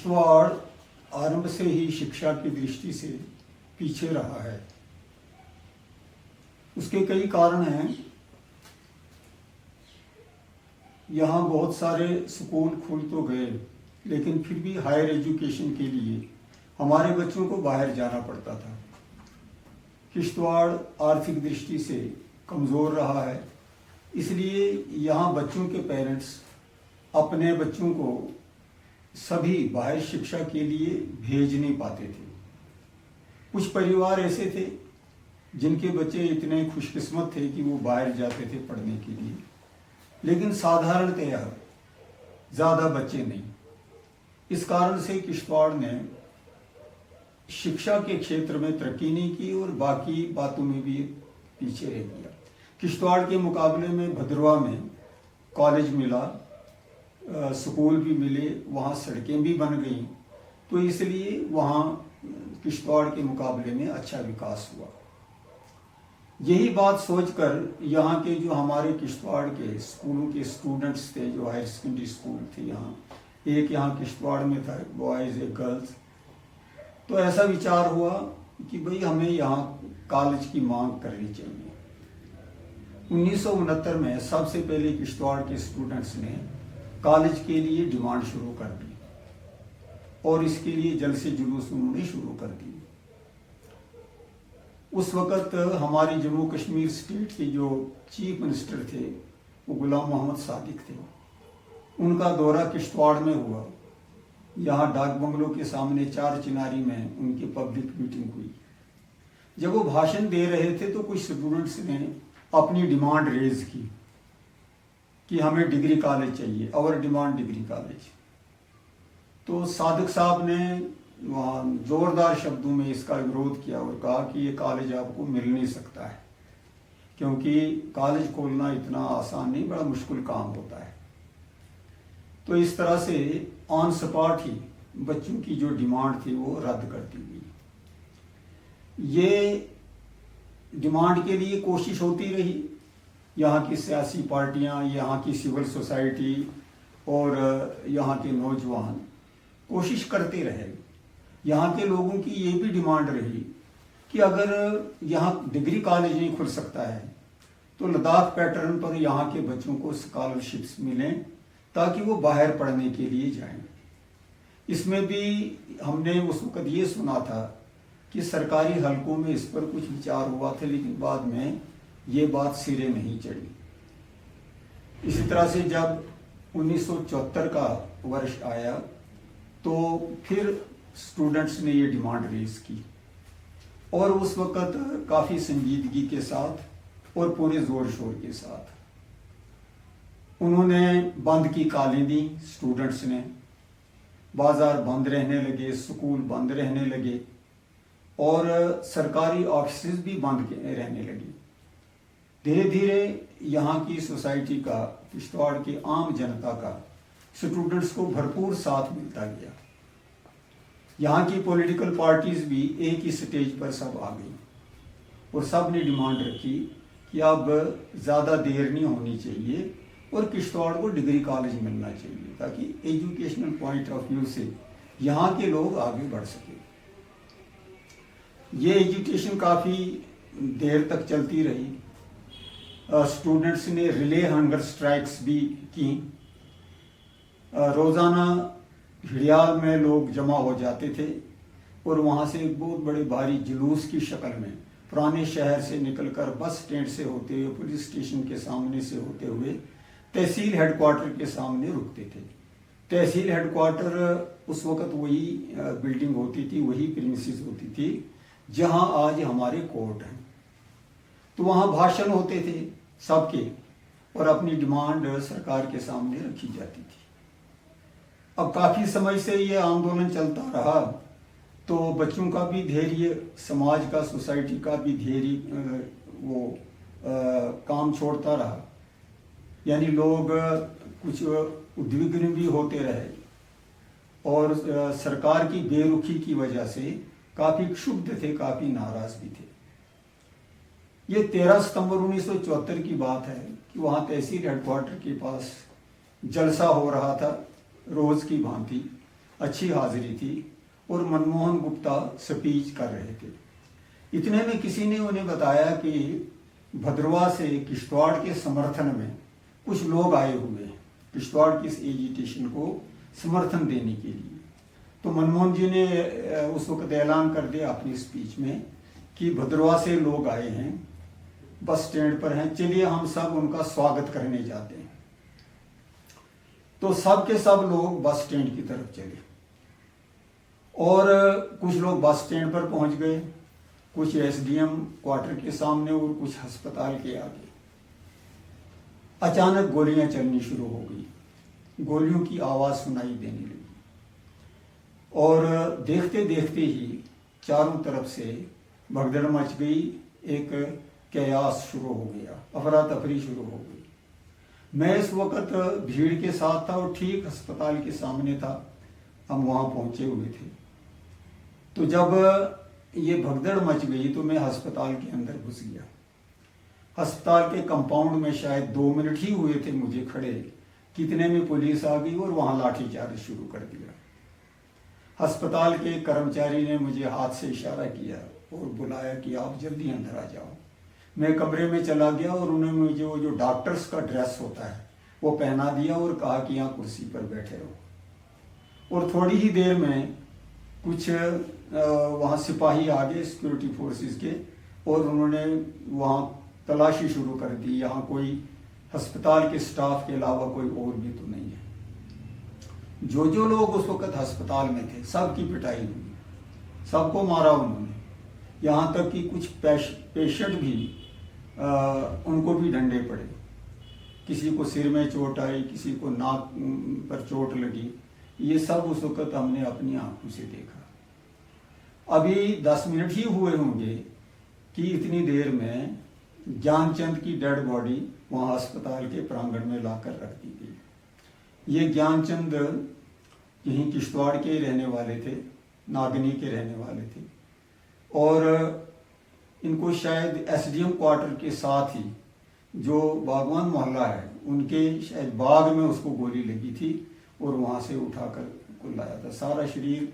किश्तवाड़ आरंभ से ही शिक्षा की दृष्टि से पीछे रहा है। उसके कई कारण हैं। यहाँ बहुत सारे स्कूल खुल तो गए, लेकिन फिर भी हायर एजुकेशन के लिए हमारे बच्चों को बाहर जाना पड़ता था। किश्तवाड़ आर्थिक दृष्टि से कमज़ोर रहा है, इसलिए यहाँ बच्चों के पेरेंट्स अपने बच्चों को सभी बाहर शिक्षा के लिए भेज नहीं पाते थे। कुछ परिवार ऐसे थे जिनके बच्चे इतने खुशकिस्मत थे कि वो बाहर जाते थे पढ़ने के लिए, लेकिन साधारणतया ज़्यादा बच्चे नहीं। इस कारण से किश्तवाड़ ने शिक्षा के क्षेत्र में तरक्की नहीं की और बाकी बातों में भी पीछे रह गया। किश्तवाड़ के मुकाबले में भद्रवाह में कॉलेज मिला, स्कूल भी मिले, वहाँ सड़कें भी बन गई, तो इसलिए वहाँ किश्तवाड़ के मुकाबले में अच्छा विकास हुआ। यही बात सोचकर यहाँ के जो हमारे किश्तवाड़ के स्कूलों के स्टूडेंट्स थे, जो हायर सेकेंडरी स्कूल थे, एक यहाँ किश्तवाड़ में था, बॉयज़ एक गर्ल्स, तो ऐसा विचार हुआ कि भाई हमें यहाँ कॉलेज की मांग करनी चाहिए। 1969 में सबसे पहले किश्तवाड़ के स्टूडेंट्स ने कॉलेज के लिए डिमांड शुरू कर दी और इसके लिए जल्द से जुलूस उन्होंने शुरू कर दी। उस वक़्त हमारे जम्मू कश्मीर स्टेट के जो चीफ मिनिस्टर थे वो गुलाम मोहम्मद सादिक थे। उनका दौरा किश्तवाड़ में हुआ। यहाँ डाक बंगलों के सामने चार चिनारी में उनकी पब्लिक मीटिंग हुई। जब वो भाषण दे रहे थे तो कुछ स्टूडेंट्स ने अपनी डिमांड रेज की कि हमें डिग्री कॉलेज चाहिए, और डिमांड डिग्री कॉलेज। तो सादिक साहब ने वहाँ ज़ोरदार शब्दों में इसका विरोध किया और कहा कि ये कॉलेज आपको मिल नहीं सकता है, क्योंकि कॉलेज खोलना इतना आसान नहीं, बड़ा मुश्किल काम होता है। तो इस तरह से ऑन स्पॉट ही बच्चों की जो डिमांड थी वो रद्द कर दी गई। ये डिमांड के लिए कोशिश होती रही। यहाँ की सियासी पार्टियाँ, यहाँ की सिविल सोसाइटी और यहाँ के नौजवान कोशिश करते रहे। यहाँ के लोगों की ये भी डिमांड रही कि अगर यहाँ डिग्री कॉलेज नहीं खुल सकता है तो लद्दाख पैटर्न पर यहाँ के बच्चों को स्कॉलरशिप्स मिलें ताकि वो बाहर पढ़ने के लिए जाएं। इसमें भी हमने उस वक़्त ये सुना था कि सरकारी हलकों में इस पर कुछ विचार हुआ था, लेकिन बाद में ये बात सिरे नहीं चढ़ी। इसी तरह से जब 1974 का वर्ष आया तो फिर स्टूडेंट्स ने ये डिमांड रेज की और उस वक़्त काफ़ी संजीदगी के साथ और पूरे ज़ोर शोर के साथ उन्होंने बंद की कालें दी। स्टूडेंट्स ने, बाज़ार बंद रहने लगे, स्कूल बंद रहने लगे और सरकारी ऑफिस भी बंद रहने लगे। धीरे धीरे यहाँ की सोसाइटी का, किश्तवाड़ की आम जनता का स्टूडेंट्स को भरपूर साथ मिलता गया। यहाँ की पॉलिटिकल पार्टीज भी एक ही स्टेज पर सब आ गई और सब ने डिमांड रखी कि अब ज़्यादा देर नहीं होनी चाहिए और किश्तवाड़ को डिग्री कॉलेज मिलना चाहिए ताकि एजुकेशनल पॉइंट ऑफ व्यू से यहाँ के लोग आगे बढ़ सके। ये एजुकेशन काफ़ी देर तक चलती रही। स्टूडेंट्स ने रिले हंगर स्ट्राइक्स भी की। रोज़ाना हिड़याल में लोग जमा हो जाते थे और वहाँ से एक बहुत बड़े भारी जुलूस की शक्ल में पुराने शहर से निकलकर बस स्टैंड से होते हुए, पुलिस स्टेशन के सामने से होते हुए तहसील हेडक्वार्टर के सामने रुकते थे। तहसील हेडक्वार्टर उस वक़्त वही बिल्डिंग होती थी, वही प्रीमिसेस होती थी जहाँ आज हमारे कोर्ट हैं। तो वहाँ भाषण होते थे सबके और अपनी डिमांड सरकार के सामने रखी जाती थी। अब काफ़ी समय से ये आंदोलन चलता रहा तो बच्चों का भी धैर्य, समाज का, सोसाइटी का भी धैर्य काम छोड़ता रहा। यानी लोग कुछ उद्विग्न भी होते रहे और सरकार की बेरुखी की वजह से काफ़ी क्षुब्ध थे, काफ़ी नाराज़ भी थे। ये 13 सितंबर 1974 की बात है कि वहाँ तहसील हेडक्वार्टर के पास जलसा हो रहा था रोज़ की भांति अच्छी हाजिरी थी और मनमोहन गुप्ता स्पीच कर रहे थे। इतने में किसी ने उन्हें बताया कि भद्रवाह से किश्तवाड़ के समर्थन में कुछ लोग आए हुए हैं, किश्तवाड़ की इस एजिटेशन को समर्थन देने के लिए। तो मनमोहन जी ने उस वक्त ऐलान कर दिया अपनी स्पीच में कि भद्रवाह से लोग आए हैं, बस स्टैंड पर हैं, चलिए हम सब उनका स्वागत करने जाते हैं। तो सब के सब लोग बस स्टैंड की तरफ चले और कुछ लोग बस स्टैंड पर पहुंच गए, कुछ एसडीएम क्वार्टर के सामने और कुछ अस्पताल के आगे। अचानक गोलियां चलनी शुरू हो गई, गोलियों की आवाज सुनाई देने लगी और देखते देखते ही चारों तरफ से भगदड़ मच गई, एक कयास शुरू हो गया, अफरा तफरी शुरू हो गई। मैं इस वक्त भीड़ के साथ था और ठीक अस्पताल के सामने था, हम वहां पहुंचे हुए थे। तो जब ये भगदड़ मच गई तो मैं अस्पताल के अंदर घुस गया। अस्पताल के कंपाउंड में शायद 2 मिनट ही हुए थे मुझे खड़े, कितने में पुलिस आ गई और वहां लाठीचार्ज शुरू कर दिया। अस्पताल के कर्मचारी ने मुझे हाथ से इशारा किया और बुलाया कि आप जल्दी अंदर आ जाओ। मैं कमरे में चला गया और उन्होंने मुझे वो जो डॉक्टर्स का ड्रेस होता है वो पहना दिया और कहा कि यहाँ कुर्सी पर बैठे रहो। और थोड़ी ही देर में कुछ वहाँ सिपाही आ गए सिक्योरिटी फोर्सेस के और उन्होंने वहाँ तलाशी शुरू कर दी, यहाँ कोई अस्पताल के स्टाफ के अलावा कोई और भी तो नहीं है। जो लोग उस वक्त अस्पताल में थे सबकी पिटाई हुई, सबको मारा उन्होंने, यहाँ तक कि कुछ पेशेंट भी उनको भी डंडे पड़े, किसी को सिर में चोट आई, किसी को नाक पर चोट लगी। ये सब उस वक्त हमने अपनी आंखों से देखा। अभी 10 मिनट ही हुए होंगे कि इतनी देर में ज्ञानचंद की डेड बॉडी वहाँ अस्पताल के प्रांगण में लाकर रख दी गई। ये ज्ञानचंद यहीं किश्तवाड़ के रहने वाले थे, नागनी के रहने वाले थे और इनको शायद एसडीएम क्वार्टर के साथ ही जो बागवान मोहल्ला है उनके शायद बाग में उसको गोली लगी थी और वहाँ से उठाकर को लाया था। सारा शरीर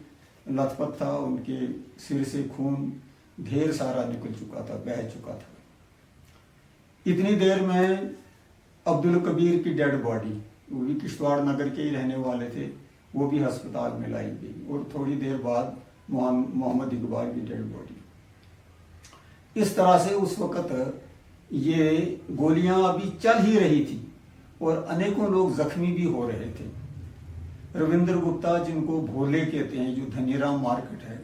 लथपथ था, उनके सिर से खून ढेर सारा निकल चुका था, बह चुका था। इतनी देर में अब्दुल कबीर की डेड बॉडी, वो भी किश्तवाड़ नगर के ही रहने वाले थे, वो भी अस्पताल में लाई गई और थोड़ी देर बाद मोहम्मद इकबाल की डेड बॉडी। इस तरह से उस वक्त ये गोलियां अभी चल ही रही थी और अनेकों लोग जख्मी भी हो रहे थे। रविंद्र गुप्ता, जिनको भोले कहते हैं, जो धनीराम मार्केट है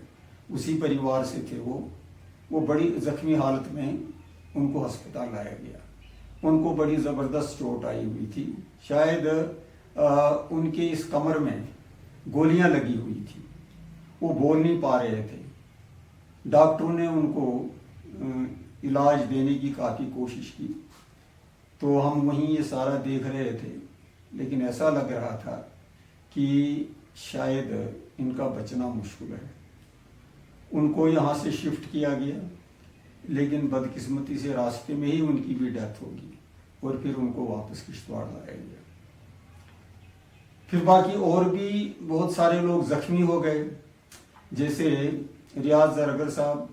उसी परिवार से थे, वो बड़ी जख्मी हालत में उनको अस्पताल लाया गया। उनको बड़ी ज़बरदस्त चोट आई हुई थी, शायद उनके इस कमर में गोलियां लगी हुई थी, वो बोल नहीं पा रहे थे। डॉक्टरों ने उनको इलाज देने की काफ़ी कोशिश की, तो हम वहीं ये सारा देख रहे थे, लेकिन ऐसा लग रहा था कि शायद इनका बचना मुश्किल है। उनको यहाँ से शिफ्ट किया गया, लेकिन बदकिस्मती से रास्ते में ही उनकी भी डेथ होगी और फिर उनको वापस किश्तवाड़ लाया गया। फिर बाकी और भी बहुत सारे लोग जख्मी हो गए, जैसे रियाज जरगर साहब,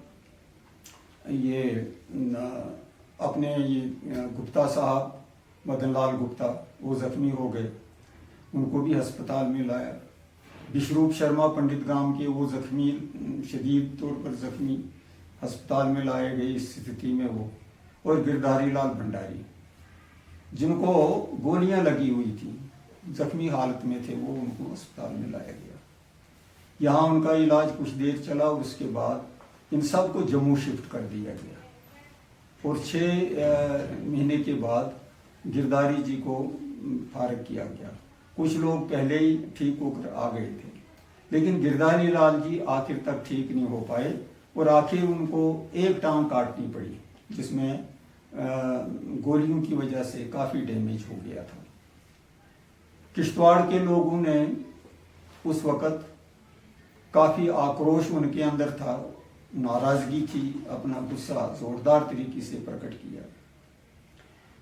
ये अपने ये गुप्ता साहब, मदन लाल गुप्ता, वो जख्मी हो गए, उनको भी अस्पताल में लाया। विश्वरूप शर्मा पंडित गांव के, वो जख्मी, शदीद तौर पर जख्मी, अस्पताल में लाए गए इस स्थिति में वो। और गिरधारी लाल भंडारी, जिनको गोलियां लगी हुई थी, जख्मी हालत में थे, वो उनको अस्पताल में लाया गया। यहाँ उनका इलाज कुछ देर चला और उसके बाद इन सब को जम्मू शिफ्ट कर दिया गया और 6 महीने के बाद गिरधारी जी को फारग किया गया। कुछ लोग पहले ही ठीक होकर आ गए थे, लेकिन गिरधारी लाल जी आखिर तक ठीक नहीं हो पाए और आखिर उनको एक टांग काटनी पड़ी, जिसमें गोलियों की वजह से काफ़ी डैमेज हो गया था। किश्तवाड़ के लोगों ने उस वक़्त काफ़ी आक्रोश उनके अंदर था, नाराज़गी थी, अपना गुस्सा ज़ोरदार तरीके से प्रकट किया।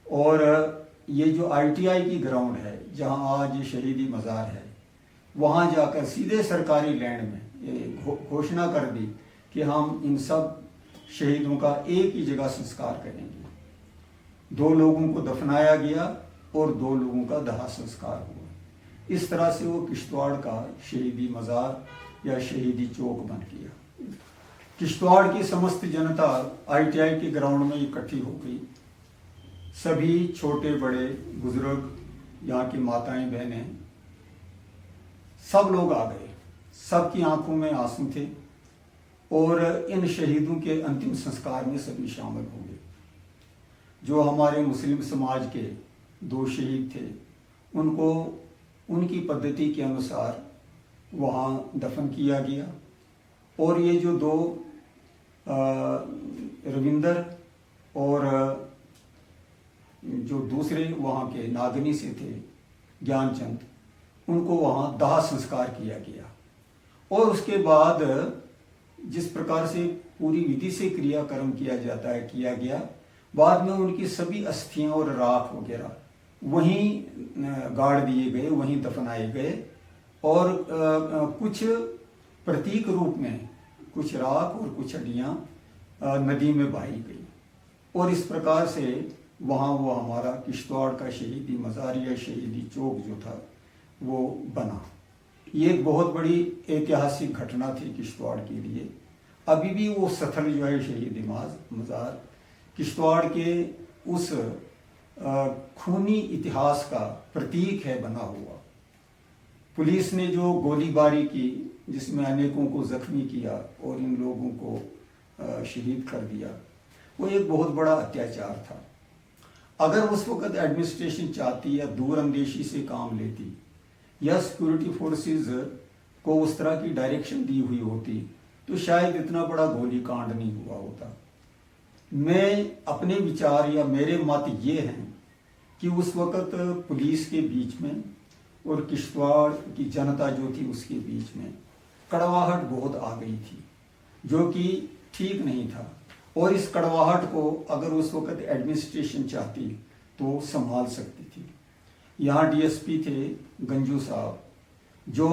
और ये जो आईटीआई की ग्राउंड है, जहां आज ये शहीदी मज़ार है, वहाँ जाकर सीधे सरकारी लैंड में ये घोषणा कर दी कि हम इन सब शहीदों का एक ही जगह संस्कार करेंगे। 2 लोगों को दफनाया गया और 2 लोगों का दाह संस्कार हुआ। इस तरह से वो किश्तवाड़ का शहीदी मज़ार या शहीदी चौक बन गया। किश्तवाड़ की समस्त जनता ITI के ग्राउंड में इकट्ठी हो गई। सभी छोटे बड़े बुजुर्ग, यहाँ की माताएं बहनें, सब लोग आ गए। सबकी आंखों में आंसू थे और इन शहीदों के अंतिम संस्कार में सभी शामिल हो गए। जो हमारे मुस्लिम समाज के 2 शहीद थे, उनको उनकी पद्धति के अनुसार वहाँ दफन किया गया। और ये जो 2 रविंदर और जो दूसरे वहाँ के नागनी से थे ज्ञानचंद, उनको वहाँ दाह संस्कार किया गया। और उसके बाद जिस प्रकार से पूरी विधि से क्रियाक्रम किया जाता है किया गया। बाद में उनकी सभी अस्थियां और राख वगैरह वहीं गाड़ दिए गए, वहीं दफनाए गए और कुछ प्रतीक रूप में कुछ राख और कुछ हड्डियां नदी में बहाई गई। और इस प्रकार से वहाँ वो हमारा किश्तवाड़ का शहीदी मज़ार या शहीदी चौक जो था वो बना। ये एक बहुत बड़ी ऐतिहासिक घटना थी किश्तवाड़ के लिए। अभी भी वो स्थल जो है शहीदी मज़ार किश्तवाड़ के उस खूनी इतिहास का प्रतीक है बना हुआ। पुलिस ने जो गोलीबारी की जिसमें अनेकों को जख्मी किया और इन लोगों को शहीद कर दिया, वो एक बहुत बड़ा अत्याचार था। अगर उस वक़्त एडमिनिस्ट्रेशन चाहती या दूर अंदेशी से काम लेती या सिक्योरिटी फोर्सेस को उस तरह की डायरेक्शन दी हुई होती तो शायद इतना बड़ा गोलीकांड नहीं हुआ होता। मैं अपने विचार या मेरे मत ये हैं कि उस वक़्त पुलिस के बीच में और किश्तवाड़ की जनता जो थी उसके बीच में कड़वाहट बहुत आ गई थी, जो कि ठीक नहीं था। और इस कड़वाहट को अगर उस वक़्त एडमिनिस्ट्रेशन चाहती तो संभाल सकती थी। यहाँ DSP थे गंजू साहब, जो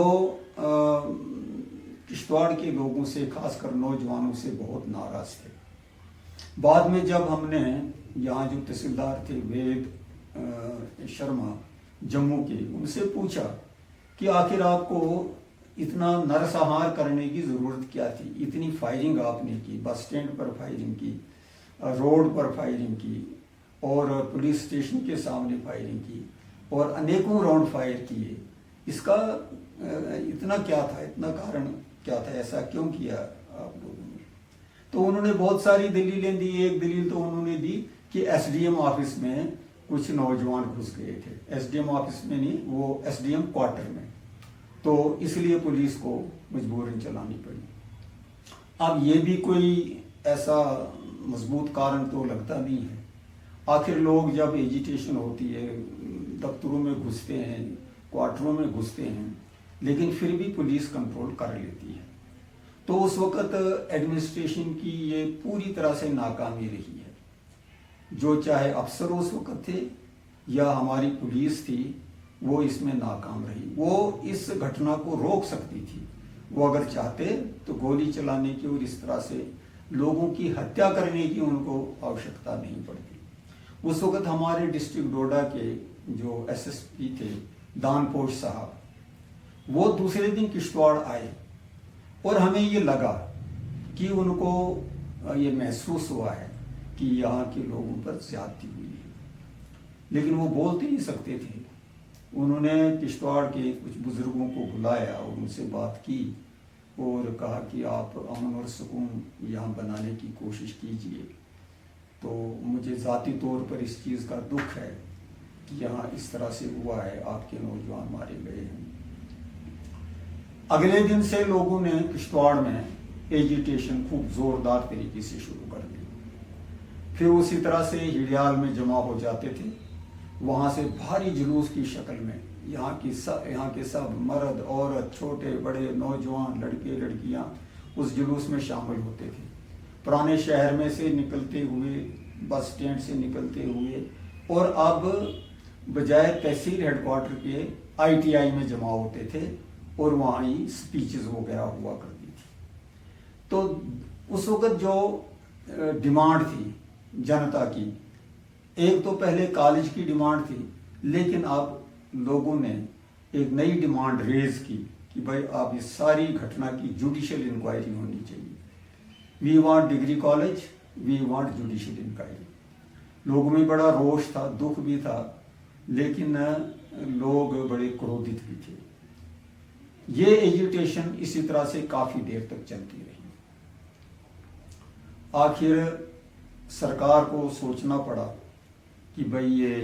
किश्तवाड़ के लोगों से खासकर नौजवानों से बहुत नाराज़ थे। बाद में जब हमने यहाँ जो तहसीलदार थे वेद शर्मा जम्मू के, उनसे पूछा कि आखिर आपको इतना नरसंहार करने की ज़रूरत क्या थी, इतनी फायरिंग आपने की, बस स्टैंड पर फायरिंग की, रोड पर फायरिंग की और पुलिस स्टेशन के सामने फायरिंग की और अनेकों राउंड फायर किए, इसका इतना क्या था, इतना कारण क्या था, ऐसा क्यों किया आप लोगों ने? तो उन्होंने बहुत सारी दलीलें दी। एक दलील तो उन्होंने दी कि SDM ऑफिस में कुछ नौजवान घुस गए थे। SDM ऑफिस में नहीं, वो SDM क्वार्टर में, तो इसलिए पुलिस को मजबूरन चलानी पड़ी। अब ये भी कोई ऐसा मजबूत कारण तो लगता नहीं है। आखिर लोग जब एजिटेशन होती है, दफ्तरों में घुसते हैं, क्वार्टरों में घुसते हैं, लेकिन फिर भी पुलिस कंट्रोल कर लेती है। तो उस वक़्त एडमिनिस्ट्रेशन की ये पूरी तरह से नाकामी रही है। जो चाहे अफसर उस वक़्त थे या हमारी पुलिस थी, वो इसमें नाकाम रही। वो इस घटना को रोक सकती थी। वो अगर चाहते तो गोली चलाने की और इस तरह से लोगों की हत्या करने की उनको आवश्यकता नहीं पड़ती। उस वक़्त हमारे डिस्ट्रिक्ट डोडा के जो SSP थे दानपोश साहब, वो दूसरे दिन किश्तवाड़ आए और हमें ये लगा कि उनको ये महसूस हुआ है कि यहाँ के लोगों पर ज्यादती हुई है, लेकिन वो बोलते नहीं सकते थे। उन्होंने किश्तवाड़ के कुछ बुजुर्गों को बुलाया और उनसे बात की और कहा कि आप अमन और सुकून यहाँ बनाने की कोशिश कीजिए। तो मुझे ज़ाती तौर पर इस चीज़ का दुख है कि यहाँ इस तरह से हुआ है, आपके नौजवान मारे गए हैं। अगले दिन से लोगों ने किश्तवाड़ में एजिटेशन खूब ज़ोरदार तरीके से शुरू कर दी। फिर उसी तरह से हिडियाल में जमा हो जाते थे। वहाँ से भारी जुलूस की शक्ल में यहाँ के सब मर्द औरत, छोटे बड़े, नौजवान, लड़के लड़कियाँ उस जुलूस में शामिल होते थे। पुराने शहर में से निकलते हुए, बस स्टैंड से निकलते हुए, और अब बजाय तहसील हेडक्वार्टर के ITI में जमा होते थे और वहाँ ही स्पीचेस वगैरह हुआ करती थी। तो उस वक़्त जो डिमांड थी जनता की, एक तो पहले कॉलेज की डिमांड थी, लेकिन अब लोगों ने एक नई डिमांड रेज की कि भाई आप इस सारी घटना की जुडिशियल इंक्वायरी होनी चाहिए। We want degree college, we want judicial inquiry. लोगों में बड़ा रोष था, दुख भी था, लेकिन लोग बड़े क्रोधित भी थे। ये एजिटेशन इसी तरह से काफ़ी देर तक चलती रही। आखिर सरकार को सोचना पड़ा कि भाई ये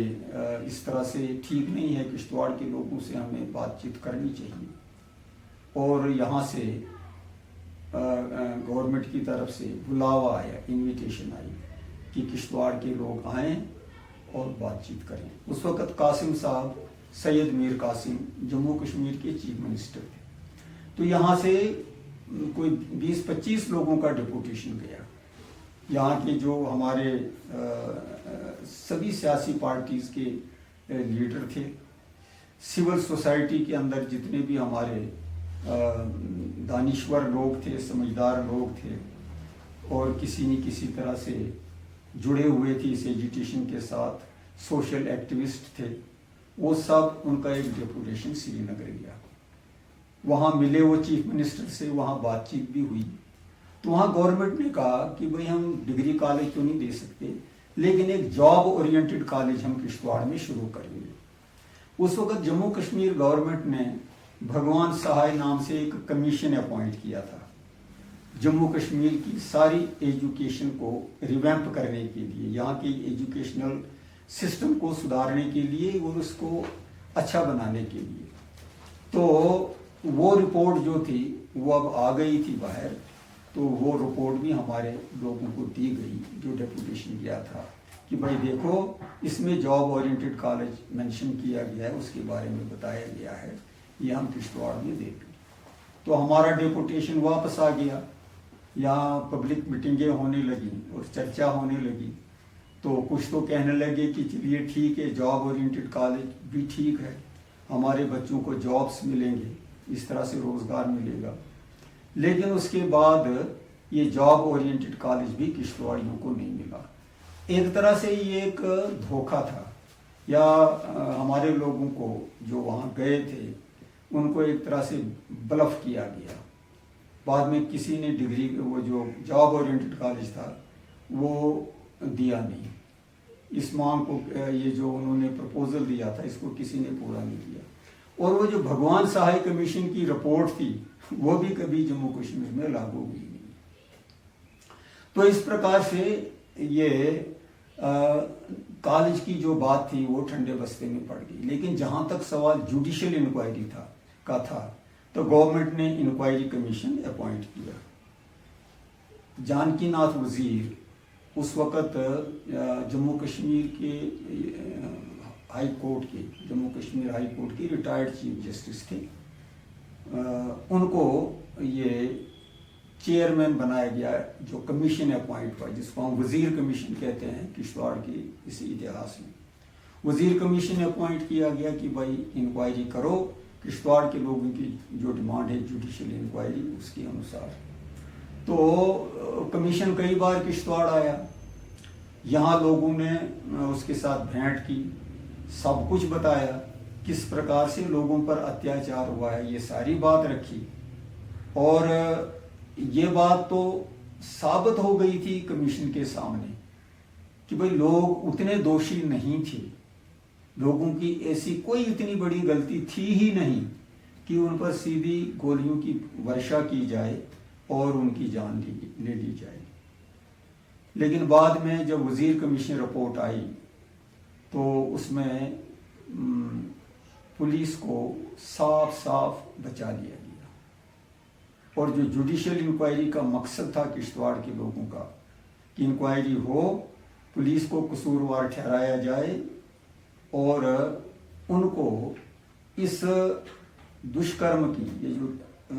इस तरह से ठीक नहीं है, किश्तवाड़ के लोगों से हमें बातचीत करनी चाहिए। और यहाँ से गवर्नमेंट की तरफ से बुलावा आया, इनविटेशन आई कि किश्तवाड़ के लोग आएँ और बातचीत करें। उस वक़्त कासिम साहब, सैयद मीर कासिम जम्मू कश्मीर के चीफ मिनिस्टर थे। तो यहाँ से कोई 20-25 लोगों का डिपुटेशन गया। यहाँ के जो हमारे सभी सियासी पार्टीज़ के लीडर थे, सिविल सोसाइटी के अंदर जितने भी हमारे दानिश्वर लोग थे, समझदार लोग थे और किसी न किसी तरह से जुड़े हुए थे इस एजिटेशन के साथ, सोशल एक्टिविस्ट थे, वो सब, उनका एक डेपुटेशन श्रीनगर गया। वहाँ मिले वो चीफ मिनिस्टर से, वहाँ बातचीत भी हुई। तो वहाँ गवर्नमेंट ने कहा कि भाई हम डिग्री कॉलेज तो नहीं दे सकते, लेकिन एक जॉब ओरिएंटेड कॉलेज हम किश्तवाड़ में शुरू करेंगे। उस वक्त जम्मू कश्मीर गवर्नमेंट ने भगवान सहाय नाम से एक कमीशन अपॉइंट किया था, जम्मू कश्मीर की सारी एजुकेशन को रिवैम्प करने के लिए, यहाँ के एजुकेशनल सिस्टम को सुधारने के लिए और उसको अच्छा बनाने के लिए। तो वो रिपोर्ट जो थी वो अब आ गई थी बाहर। तो वो रिपोर्ट भी हमारे लोगों को दी गई जो डेपुटेशन गया था कि भाई देखो, इसमें जॉब ओरिएंटेड कॉलेज मेंशन किया गया है, उसके बारे में बताया गया है, ये हम किश्तवाड़ में देंगे। तो हमारा डेपुटेशन वापस आ गया। यहाँ पब्लिक मीटिंगें होने लगी और चर्चा होने लगी। तो कुछ तो कहने लगे कि चलिए ठीक है, जॉब ओरिएंटेड कॉलेज भी ठीक है, हमारे बच्चों को जॉब्स मिलेंगे, इस तरह से रोज़गार मिलेगा। लेकिन उसके बाद ये जॉब ओरिएंटेड कॉलेज भी किश्तवाड़ियों को नहीं मिला। एक तरह से ये एक धोखा था, या हमारे लोगों को जो वहाँ गए थे उनको एक तरह से ब्लफ किया गया। बाद में किसी ने डिग्री, वो जो जॉब ओरिएंटेड कॉलेज था वो दिया नहीं। इस मांग को, ये जो उन्होंने प्रपोजल दिया था, इसको किसी ने पूरा नहीं किया। और वो जो भगवान सहाय कमीशन की रिपोर्ट थी वो भी कभी जम्मू कश्मीर में लागू हुई नहीं। तो इस प्रकार से ये कॉलेज की जो बात थी वो ठंडे बस्ते में पड़ गई। लेकिन जहाँ तक सवाल जुडिशियल इंक्वायरी था तो गवर्नमेंट ने इंक्वायरी कमीशन अपॉइंट किया। जानकी नाथ वजीर उस वक़्त जम्मू कश्मीर के हाई कोर्ट के, जम्मू कश्मीर हाई कोर्ट के रिटायर्ड चीफ जस्टिस थे। उनको ये चेयरमैन बनाया गया, जो कमीशन अपॉइंट हुआ, जिसको हम वजीर कमीशन कहते हैं किश्तवाड़ के इस इतिहास में। वजीर कमीशन अपॉइंट किया गया कि भाई इंक्वायरी करो, किश्तवाड़ के लोगों की जो डिमांड है जुडिशियल इंक्वायरी, उसके अनुसार। तो कमीशन कई बार किश्तवाड़ आया, यहाँ लोगों ने उसके साथ भेंट की, सब कुछ बताया, किस प्रकार से लोगों पर अत्याचार हुआ है, ये सारी बात रखी। और ये बात तो साबित हो गई थी कमीशन के सामने कि भाई लोग उतने दोषी नहीं थे, लोगों की ऐसी कोई इतनी बड़ी गलती थी ही नहीं कि उन पर सीधी गोलियों की वर्षा की जाए और उनकी जान ले ली जाए। लेकिन बाद में जब वजीर कमीशन रिपोर्ट आई तो उसमें पुलिस को साफ साफ बचा लिया गया। और जो जुडिशियल इंक्वायरी का मकसद था किश्तवाड़ के लोगों का कि इंक्वायरी हो, पुलिस को कसूरवार ठहराया जाए और उनको इस दुष्कर्म की, ये जो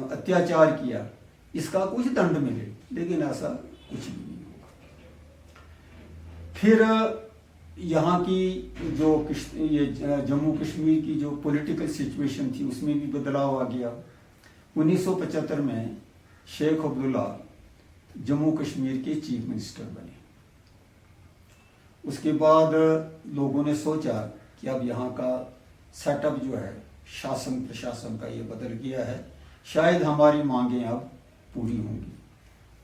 अत्याचार किया, इसका कुछ दंड मिले, लेकिन ऐसा कुछ भी नहीं होगा। फिर यहाँ की जो ये जम्मू कश्मीर की जो पॉलिटिकल सिचुएशन थी उसमें भी बदलाव आ गया। 1975 में शेख अब्दुल्ला जम्मू कश्मीर के चीफ मिनिस्टर बने। उसके बाद लोगों ने सोचा कि अब यहाँ का सेटअप जो है शासन प्रशासन का ये बदल गया है, शायद हमारी मांगें अब पूरी होंगी।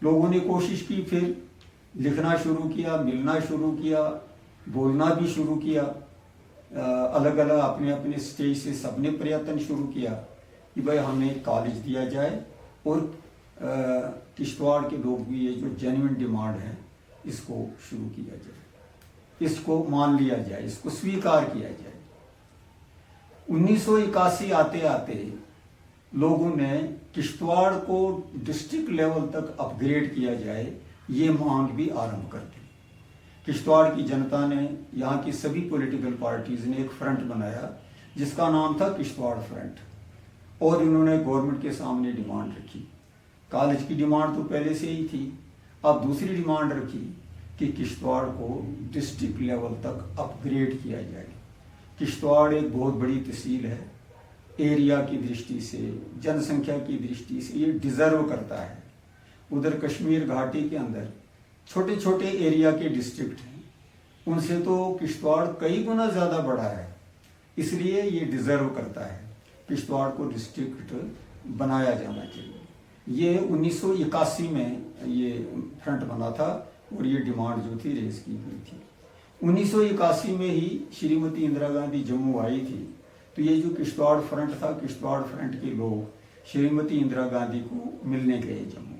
लोगों ने कोशिश की, फिर लिखना शुरू किया, मिलना शुरू किया, बोलना भी शुरू किया, अलग अलग अपने अपने स्टेज से सबने प्रयत्न शुरू किया कि भाई हमें कॉलेज दिया जाए और किश्तवाड़ के लोग भी ये जो जेन्युइन डिमांड है इसको शुरू किया जाए, इसको मान लिया जाए, इसको स्वीकार किया जाए। 1981 आते आते लोगों ने किश्तवाड़ को डिस्ट्रिक्ट लेवल तक अपग्रेड किया जाए, ये मांग भी आरंभ कर दी। किश्तवाड़ की जनता ने, यहाँ की सभी पॉलिटिकल पार्टीज ने एक फ्रंट बनाया जिसका नाम था किश्तवाड़ फ्रंट, और इन्होंने गवर्नमेंट के सामने डिमांड रखी। कॉलेज की डिमांड तो पहले से ही थी, अब दूसरी डिमांड रखी कि किश्तवाड़ को डिस्ट्रिक्ट लेवल तक अपग्रेड किया जाए। किश्तवाड़ एक बहुत बड़ी तहसील है, एरिया की दृष्टि से, जनसंख्या की दृष्टि से ये डिजर्व करता है। उधर कश्मीर घाटी के अंदर छोटे छोटे एरिया के डिस्ट्रिक्ट हैं, उनसे तो किश्तवाड़ कई गुना ज़्यादा बड़ा है, इसलिए ये डिजर्व करता है, किश्तवाड़ को डिस्ट्रिक्ट बनाया जाना चाहिए। ये 1981 में ये फ्रंट बना था और ये डिमांड जो थी रेज की गई थी। 1981 में ही श्रीमती इंदिरा गांधी जम्मू आई थी, तो ये जो किश्तवाड़ फ्रंट था, किश्तवाड़ फ्रंट के लोग श्रीमती इंदिरा गांधी को मिलने गए जम्मू,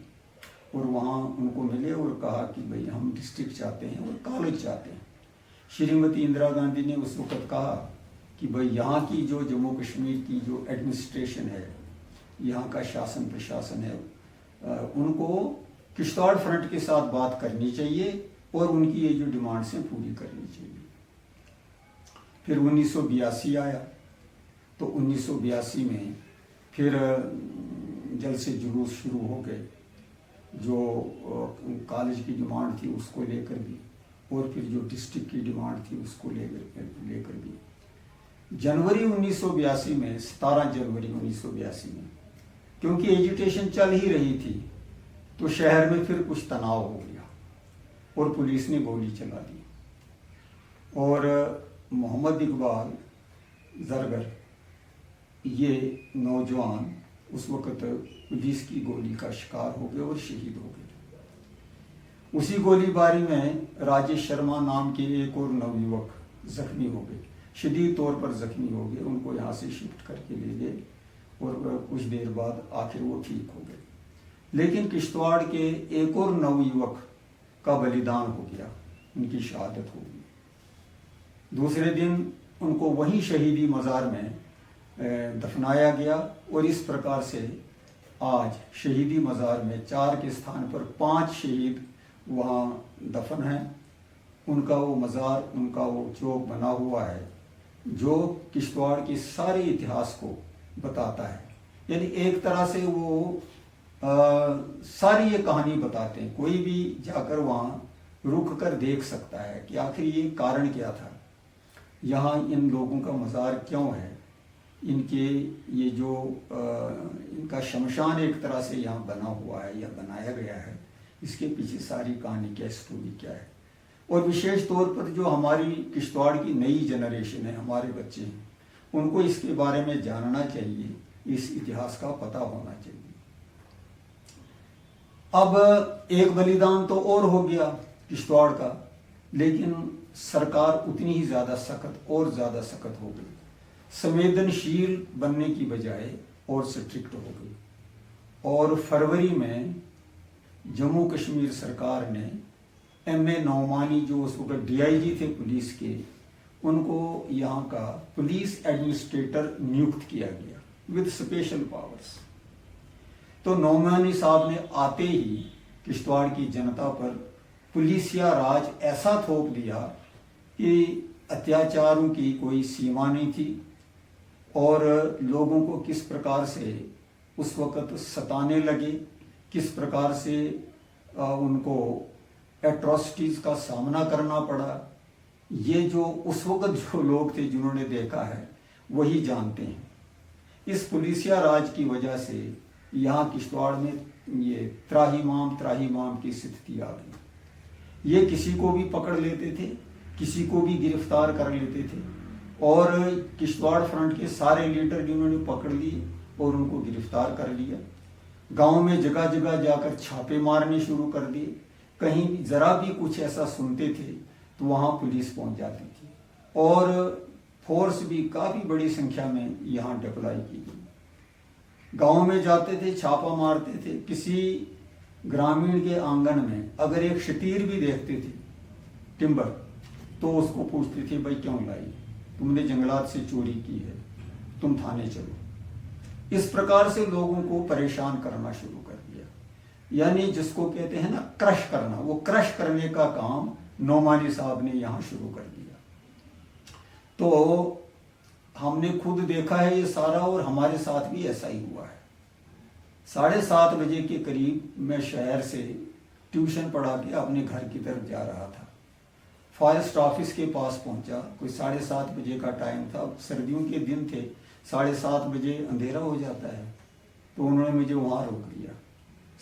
और वहाँ उनको मिले और कहा कि भाई हम डिस्ट्रिक्ट चाहते हैं और कॉलेज चाहते हैं। श्रीमती इंदिरा गांधी ने उस वक्त कहा कि भाई यहाँ की जो जम्मू कश्मीर की जो एडमिनिस्ट्रेशन है, यहाँ का शासन प्रशासन है, उनको किश्तवाड़ फ्रंट के साथ बात करनी चाहिए और उनकी ये जो डिमांड्स हैं पूरी करनी चाहिए। फिर 1982 आया, तो 1982 में फिर जलसे जुलूस शुरू हो गए, जो कॉलेज की डिमांड थी उसको लेकर भी, और फिर जो डिस्ट्रिक्ट की डिमांड थी उसको लेकर भी। जनवरी 1982 में, 17 जनवरी 1982 में, क्योंकि एजुटेशन चल ही रही थी, तो शहर में फिर कुछ तनाव हो गया और पुलिस ने गोली चला दी, और मोहम्मद इकबाल जरगर ये नौजवान उस वक्त पुलिस की गोली का शिकार हो गए और शहीद हो गए। उसी गोलीबारी में राजेश शर्मा नाम के एक और नवयुवक जख्मी हो गए, शदीद तौर पर जख्मी हो गए, उनको यहाँ से शिफ्ट करके ले गए और कुछ देर बाद आखिर वो ठीक हो गए। लेकिन किश्तवाड़ के एक और नवयुवक का बलिदान हो गया, उनकी शहादत हो गई। दूसरे दिन उनको वहीं शहीदी मज़ार में दफनाया गया, और इस प्रकार से आज शहीदी मज़ार में 4 के स्थान पर 5 शहीद वहाँ दफन हैं। उनका वो मज़ार, उनका वो चौक बना हुआ है जो किश्तवाड़ के सारे इतिहास को बताता है। यानी एक तरह से वो सारी ये कहानी बताते हैं, कोई भी जाकर वहाँ रुक कर देख सकता है कि आखिर ये कारण क्या था, यहाँ इन लोगों का मज़ार क्यों है, इनके ये जो इनका शमशान एक तरह से यहाँ बना हुआ है या बनाया गया है, इसके पीछे सारी कहानी क्या, स्टोरी क्या है। और विशेष तौर पर जो हमारी किश्तवाड़ की नई जनरेशन है, हमारे बच्चे हैं, उनको इसके बारे में जानना चाहिए, इस इतिहास का पता होना चाहिए। अब एक बलिदान तो और हो गया किश्तवाड़ का, लेकिन सरकार उतनी ही ज़्यादा सख्त और ज़्यादा सख्त हो गई, संवेदनशील बनने की बजाय और स्ट्रिक्ट हो गई। और फरवरी में जम्मू कश्मीर सरकार ने M.A. नौमानी जो उस वक्त DIG थे पुलिस के, उनको यहाँ का पुलिस एडमिनिस्ट्रेटर नियुक्त किया गया विद स्पेशल पावर्स। तो नौमानी साहब ने आते ही किश्तवाड़ की जनता पर पुलिसिया राज ऐसा थोप दिया कि अत्याचारों की कोई सीमा नहीं थी, और लोगों को किस प्रकार से उस वक़्त सताने लगे, किस प्रकार से उनको एट्रोसिटीज़ का सामना करना पड़ा, ये जो उस वक़्त जो लोग थे जिन्होंने देखा है वही जानते हैं। इस पुलिसिया राज की वजह से यहाँ किश्तवाड़ में ये त्राहिमाम की स्थिति आ गई। ये किसी को भी पकड़ लेते थे, किसी को भी गिरफ्तार कर लेते थे, और किश्तवाड़ फ्रंट के सारे लीडर जिन्होंने पकड़ लिए और उनको गिरफ्तार कर लिया। गांव में जगह जगह जाकर छापे मारने शुरू कर दिए। कहीं जरा भी कुछ ऐसा सुनते थे तो वहां पुलिस पहुंच जाती थी, और फोर्स भी काफी बड़ी संख्या में यहाँ डिप्लॉय की गई। गांव में जाते थे, छापा मारते थे। किसी ग्रामीण के आंगन में अगर एक शतीर भी देखते थे टिम्बर, तो उसको पूछते थे, भाई क्यों लाई, तुमने जंगलात से चोरी की है, तुम थाने चलो। इस प्रकार से लोगों को परेशान करना शुरू कर दिया। यानी जिसको कहते हैं ना क्रश करना, वो क्रश करने का काम नोमानी साहब ने यहाँ शुरू कर दिया। तो हमने खुद देखा है ये सारा, और हमारे साथ भी ऐसा ही हुआ है। 7:30 बजे के करीब मैं शहर से ट्यूशन पढ़ा के अपने घर की तरफ जा रहा था। फॉरेस्ट ऑफिस के पास पहुंचा, कोई 7:30 बजे का टाइम था। सर्दियों के दिन थे, 7:30 बजे अंधेरा हो जाता है। तो उन्होंने मुझे वहाँ रोक लिया।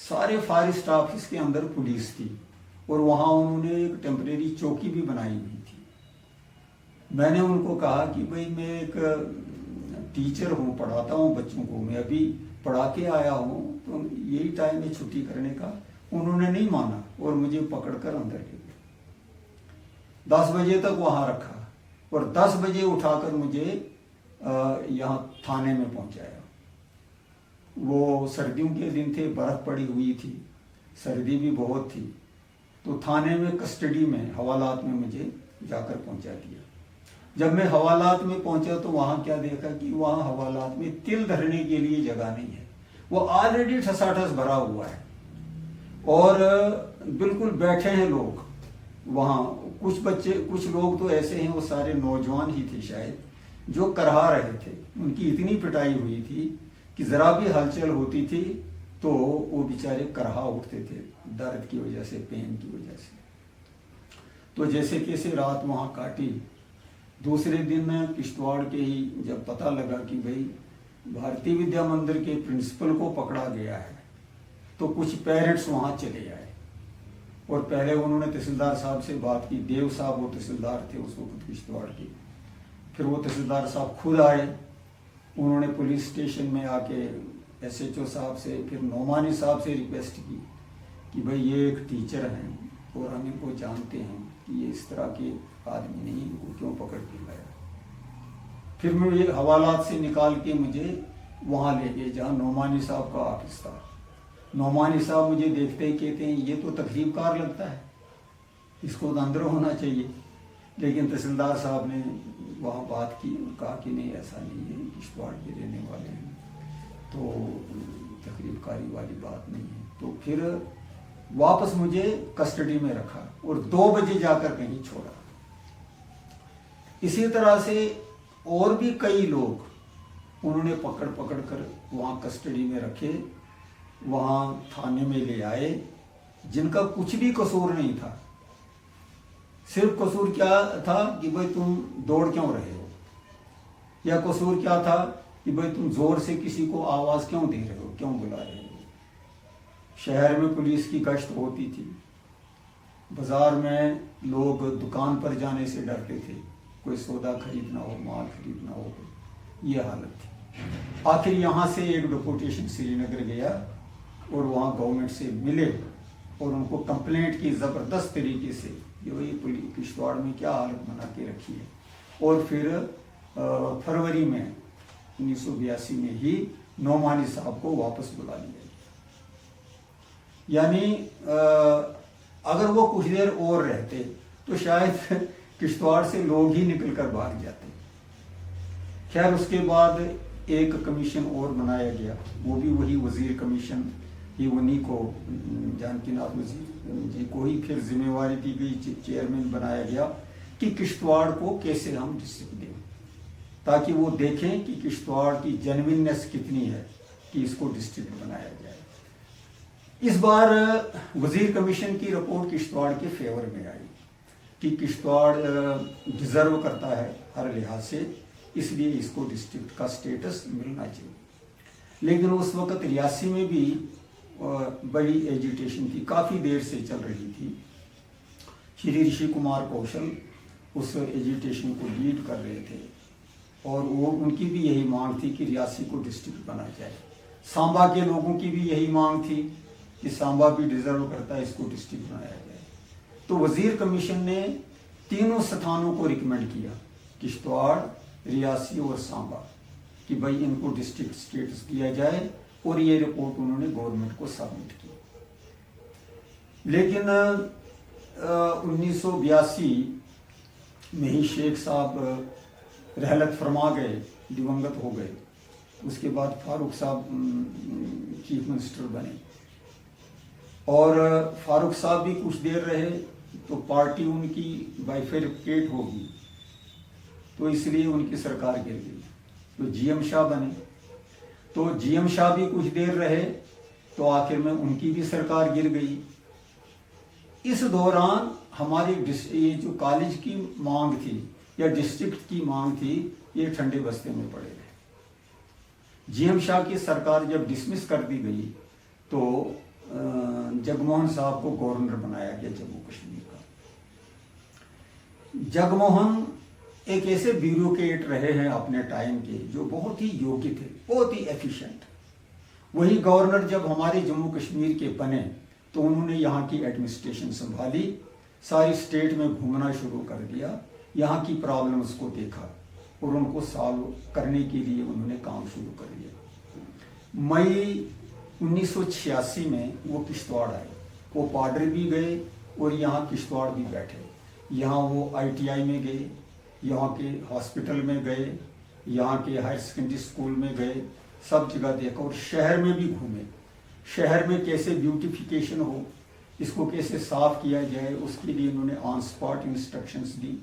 सारे फॉरेस्ट ऑफिस के अंदर पुलिस थी, और वहाँ उन्होंने एक टेम्परेरी चौकी भी बनाई हुई थी। मैंने उनको कहा कि भाई मैं एक टीचर हूँ, पढ़ाता हूँ बच्चों को, मैं अभी पढ़ा के आया हूँ, तो यही टाइम है छुट्टी करने का। उन्होंने नहीं माना और मुझे पकड़कर अंदर ले गए। 10 बजे तक वहाँ रखा, और 10 बजे उठाकर मुझे यहाँ थाने में पहुँचाया। वो सर्दियों के दिन थे, बर्फ पड़ी हुई थी, सर्दी भी बहुत थी। तो थाने में कस्टडी में, हवालात में मुझे जाकर पहुँचा दिया। जब मैं हवालात में पहुंचा तो वहां क्या देखा कि वहां हवालात में तिल धरने के लिए जगह नहीं है। वो ऑलरेडी ठसाठस भरा हुआ है, और बिल्कुल बैठे हैं लोग वहां। कुछ बच्चे, कुछ लोग तो ऐसे हैं, वो सारे नौजवान ही थे शायद, जो करहा रहे थे। उनकी इतनी पिटाई हुई थी कि जरा भी हलचल होती थी तो वो बेचारे करहा उठते थे, दर्द की वजह से, पेन की वजह से। तो जैसे कैसे रात वहां काटी। दूसरे दिन किश्तवाड़ के ही जब पता लगा कि भाई भारतीय विद्या मंदिर के प्रिंसिपल को पकड़ा गया है, तो कुछ पेरेंट्स वहाँ चले आए। और पहले उन्होंने तहसीलदार साहब से बात की। देव साहब वो तहसीलदार थे उस वक्त किश्तवाड़ के। फिर वो तहसीलदार साहब खुद आए, उन्होंने पुलिस स्टेशन में आके SHO साहब से, फिर नोमानी साहब से रिक्वेस्ट की कि भाई ये एक टीचर हैं और हम इनको जानते हैं कि ये इस तरह के आदमी नहीं, इनको क्यों पकड़ के लाया। फिर मैं ये हवालात से निकाल के मुझे वहाँ ले गए जहाँ नोमानी साहब का ऑफिस था। नोमानी साहब मुझे देखते ही कहते हैं, ये तो तकरीबकार लगता है, इसको तो अंदर होना चाहिए। लेकिन तहसीलदार साहब ने वहाँ बात की, कहा कि नहीं ऐसा नहीं है, किश्तवाड़ के रहने वाले हैं, तो तकरीबकारी वाली बात नहीं है। तो फिर वापस मुझे कस्टडी में रखा और 2 बजे जाकर कहीं छोड़ा। इसी तरह से और भी कई लोग उन्होंने पकड़ कर वहाँ कस्टडी में रखे, वहाँ थाने में ले आए, जिनका कुछ भी कसूर नहीं था। सिर्फ कसूर क्या था कि भाई तुम दौड़ क्यों रहे हो, या कसूर क्या था कि भाई तुम जोर से किसी को आवाज़ क्यों दे रहे हो, क्यों बुला रहे हो। शहर में पुलिस की गश्त होती थी, बाजार में लोग दुकान पर जाने से डरते थे, कोई सौदा खरीदना हो, माल खरीदना हो, ये हालत थी। आखिर यहाँ से एक डिपुटेशन श्रीनगर गया और वहाँ गवर्नमेंट से मिले और उनको कंप्लेंट की ज़बरदस्त तरीके से कि भाई पुलिस किश्तवाड़ में क्या हालत बना के रखी है। और फिर फरवरी में 1982 में ही नोमानी साहब को वापस बुला लिया। यानी अगर वो कुछ देर और रहते तो शायद किश्तवाड़ से लोग ही निकल कर भाग जाते। खैर उसके बाद एक कमीशन और बनाया गया, वो भी वही वजीर कमीशन ही, उन्हीं को, जानकीनाथ वजीर जी को ही फिर जिम्मेवारी दी गई, चेयरमैन बनाया गया कि किश्तवाड़ को कैसे हम डिस्ट्रिक्ट दें, ताकि वो देखें कि किश्तवाड़ की जेन्युइननेस कितनी है कि इसको डिस्ट्रिक्ट बनाया जाए। इस बार वजीर कमीशन की रिपोर्ट किश्तवाड़ के फेवर में आई कि किश्तवाड़ डिजर्व करता है हर लिहाज से, इसलिए इसको डिस्ट्रिक्ट का स्टेटस मिलना चाहिए। लेकिन उस वक्त रियासी में भी बड़ी एजिटेशन थी, काफ़ी देर से चल रही थी। श्री ऋषि कुमार कौशल उस एजिटेशन को लीड कर रहे थे और वो उनकी भी यही मांग थी कि रियासी को डिस्ट्रिक्ट बना जाए। सांबा के लोगों की भी यही मांग थी कि सांबा भी डिजर्व करता है, इसको डिस्ट्रिक्ट बनाया जाए। तो वजीर कमीशन ने तीनों स्थानों को रिकमेंड किया, किश्तवाड़, रियासी और सांबा, कि भाई इनको डिस्ट्रिक्ट स्टेटस दिया जाए, और ये रिपोर्ट उन्होंने गवर्नमेंट को सबमिट की। लेकिन 1982 में ही शेख साहब रहलत फरमा गए, दिवंगत हो गए। उसके बाद फारूक साहब चीफ मिनिस्टर बने, और फारूक साहब भी कुछ देर रहे तो पार्टी उनकी बाइफरकेट होगी, तो इसलिए उनकी सरकार गिर गई। तो जीएम शाह बने, तो जीएम शाह भी कुछ देर रहे तो आखिर में उनकी भी सरकार गिर गई। इस दौरान हमारी ये जो कॉलेज की मांग थी या डिस्ट्रिक्ट की मांग थी, ये ठंडे बस्ते में पड़े रहे। जीएम शाह की सरकार जब डिसमिस कर दी गई तो जगमोहन साहब को गवर्नर बनाया गया जम्मू कश्मीर का। जगमोहन एक ऐसे ब्यूरोक्रेट रहे हैं अपने टाइम के जो बहुत ही योग्य थे, बहुत ही एफिशिएंट। वही गवर्नर जब हमारे जम्मू कश्मीर के बने तो उन्होंने यहाँ की एडमिनिस्ट्रेशन संभाली, सारी स्टेट में घूमना शुरू कर दिया, यहाँ की प्रॉब्लम्स को देखा और उनको सॉल्व करने के लिए उन्होंने काम शुरू कर दिया। मई 1986 में वो किश्तवाड़ आए, वो पाडर भी गए और यहाँ किश्तवाड़ भी बैठे। यहाँ वो आईटीआई में गए, यहाँ के हॉस्पिटल में गए, यहाँ के हायर सेकेंडरी स्कूल में गए, सब जगह देखा और शहर में भी घूमे। शहर में कैसे ब्यूटिफिकेशन हो, इसको कैसे साफ किया जाए, उसके लिए उन्होंने ऑन स्पॉट इंस्ट्रक्शंस दी।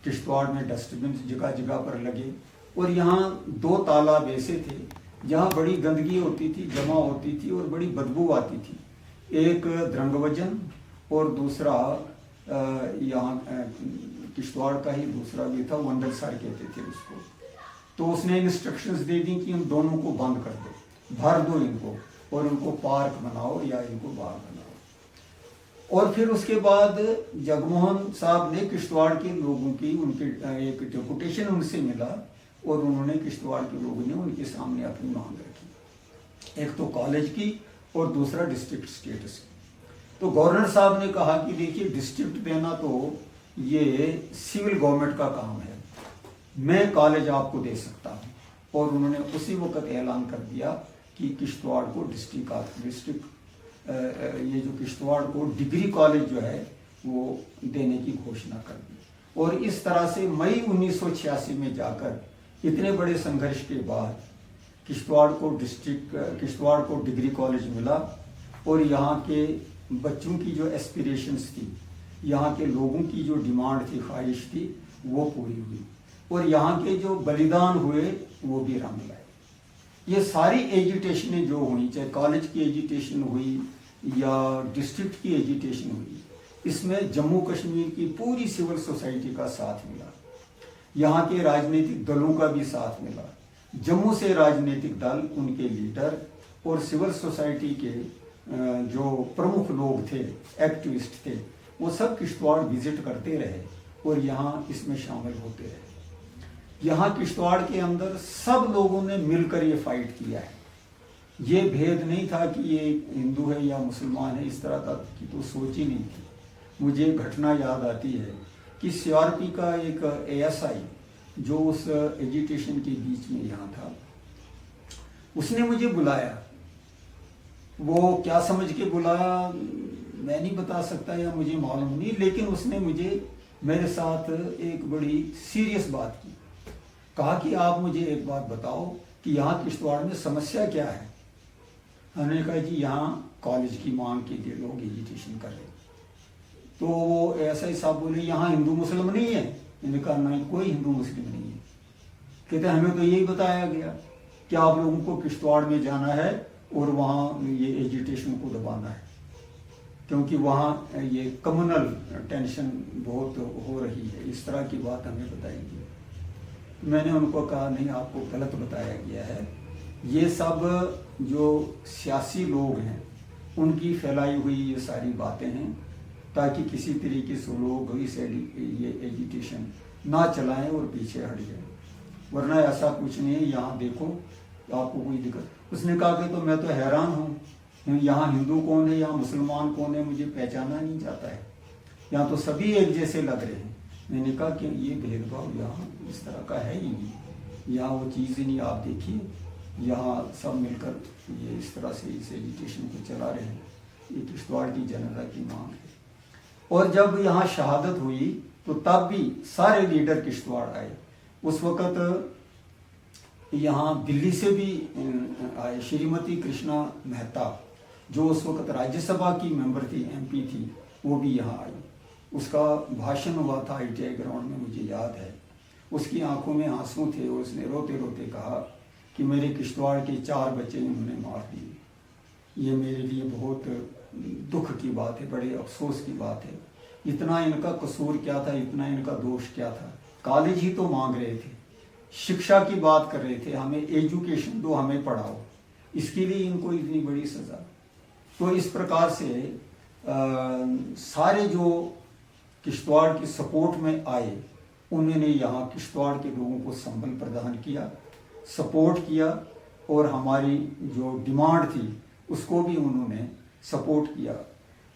किश्तवाड़ में डस्टबिन जगह जगह पर लगे और यहाँ 2 तालाब ऐसे थे जहाँ बड़ी गंदगी होती थी, जमा होती थी और बड़ी बदबू आती थी। एक द्रंगवजन और दूसरा यहाँ किश्तवाड़ का ही दूसरा भी था, वंडलसर कहते थे उसको। तो उसने इंस्ट्रक्शंस दे दी कि इन दोनों को बंद कर दो, भर दो इनको और उनको पार्क बनाओ या इनको बाग बनाओ। और फिर उसके बाद जगमोहन साहब ने किश्तवाड़ के लोगों की उनके एक डेपुटेशन उनसे मिला और उन्होंने किश्तवाड़ के लोगों ने उनके सामने अपनी मांग रखी, एक तो कॉलेज की और दूसरा डिस्ट्रिक्ट स्टेटस की। तो गवर्नर साहब ने कहा कि देखिए, डिस्ट्रिक्ट देना तो ये सिविल गवर्नमेंट का काम है, मैं कॉलेज आपको दे सकता हूँ। और उन्होंने उसी वक्त ऐलान कर दिया कि किश्तवाड़ को डिस्ट्रिक्ट ये जो किश्तवाड़ को डिग्री कॉलेज जो है वो देने की घोषणा कर दी। और इस तरह से मई 1986 में जाकर इतने बड़े संघर्ष के बाद किश्तवाड़ को डिग्री कॉलेज मिला और यहाँ के बच्चों की जो एस्पिरेशंस थी, यहाँ के लोगों की जो डिमांड थी, ख्वाहिश थी, वो पूरी हुई और यहाँ के जो बलिदान हुए वो भी रंग लाए। ये सारी एजिटेशनें जो हुई, चाहे कॉलेज की एजिटेशन हुई या डिस्ट्रिक्ट की एजिटेशन हुई, इसमें जम्मू कश्मीर की पूरी सिविल सोसाइटी का साथ मिला, यहाँ के राजनीतिक दलों का भी साथ मिला। जम्मू से राजनीतिक दल, उनके लीडर और सिविल सोसाइटी के जो प्रमुख लोग थे, एक्टिविस्ट थे, वो सब किश्तवाड़ विजिट करते रहे और यहाँ इसमें शामिल होते रहे। यहाँ किश्तवाड़ के अंदर सब लोगों ने मिलकर ये फाइट किया है। ये भेद नहीं था कि ये हिंदू है या मुसलमान है, इस तरह का की तो सोच ही नहीं थी। मुझे एक घटना याद आती है कि सीआरपी का एक एएसआई जो उस एजिटेशन के बीच में यहाँ था, उसने मुझे बुलाया। वो क्या समझ के बुलाया मैं नहीं बता सकता या मुझे मालूम नहीं, लेकिन उसने मेरे साथ एक बड़ी सीरियस बात की। कहा कि आप मुझे एक बात बताओ कि यहाँ किश्तवाड़ में समस्या क्या है। हमने कहा जी यहाँ कॉलेज की मांग के लिए लोग एजिटेशन कर रहे। तो वो एएसआई साहब बोले यहाँ हिंदू मुस्लिम नहीं है। मैंने कहा नहीं, कोई हिंदू मुस्लिम नहीं है। कहते हमें तो यही बताया गया कि आप लोगों को किश्तवाड़ में जाना है और वहाँ ये एजिटेशन को दबाना है, क्योंकि वहाँ ये कम्युनल टेंशन बहुत हो रही है, इस तरह की बात हमें बताई गई। मैंने उनको कहा नहीं, आपको गलत बताया गया है। ये सब जो सियासी लोग हैं उनकी फैलाई हुई ये सारी बातें हैं, ताकि किसी तरीके से लोग ये एजिटेशन ना चलाएं और पीछे हट जाएं। वरना ऐसा कुछ नहीं है, यहाँ देखो आपको कोई दिक्कत। उसने कहा कि तो मैं तो हैरान हूँ, यहाँ हिंदू कौन है, यहाँ मुसलमान कौन है, मुझे पहचाना नहीं जाता है, यहाँ तो सभी एक जैसे लग रहे हैं। मैंने कहा कि ये भेदभाव यहाँ इस तरह का है ही नहीं, यहाँ वो चीज़ ही नहीं। आप देखिए यहाँ सब मिलकर ये इस तरह से इस एजुकेशन को चला रहे हैं। ये किश्तवाड़ की जनता की मांग है। और जब यहाँ शहादत हुई तो तब भी सारे लीडर किश्तवाड़ आए। उस वक़्त यहाँ दिल्ली से भी आए। श्रीमती कृष्णा मेहता जो उस वक़्त राज्यसभा की मेंबर थी, MP थी, वो भी यहाँ आई। उसका भाषण हुआ था ITI ग्राउंड में, मुझे याद है। उसकी आंखों में आंसू थे और उसने रोते रोते कहा कि मेरे किश्तवाड़ के 4 बच्चे इन्होंने मार दिए। ये मेरे लिए बहुत दुख की बात है, बड़े अफसोस की बात है। इतना इनका कसूर क्या था, इतना इनका दोष क्या था? कॉलेज ही तो मांग रहे थे, शिक्षा की बात कर रहे थे, हमें एजुकेशन दो, हमें पढ़ाओ, इसके लिए इनको इतनी बड़ी सज़ा। तो इस प्रकार से सारे जो किश्तवाड़ की सपोर्ट में आए उन्होंने यहाँ किश्तवाड़ के लोगों को संबल प्रदान किया, सपोर्ट किया, और हमारी जो डिमांड थी उसको भी उन्होंने सपोर्ट किया।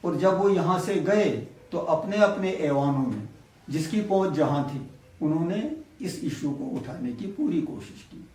और जब वो यहाँ से गए तो अपने अपने ऐवानों में जिसकी पहुँच जहाँ थी उन्होंने इस इशू को उठाने की पूरी कोशिश की।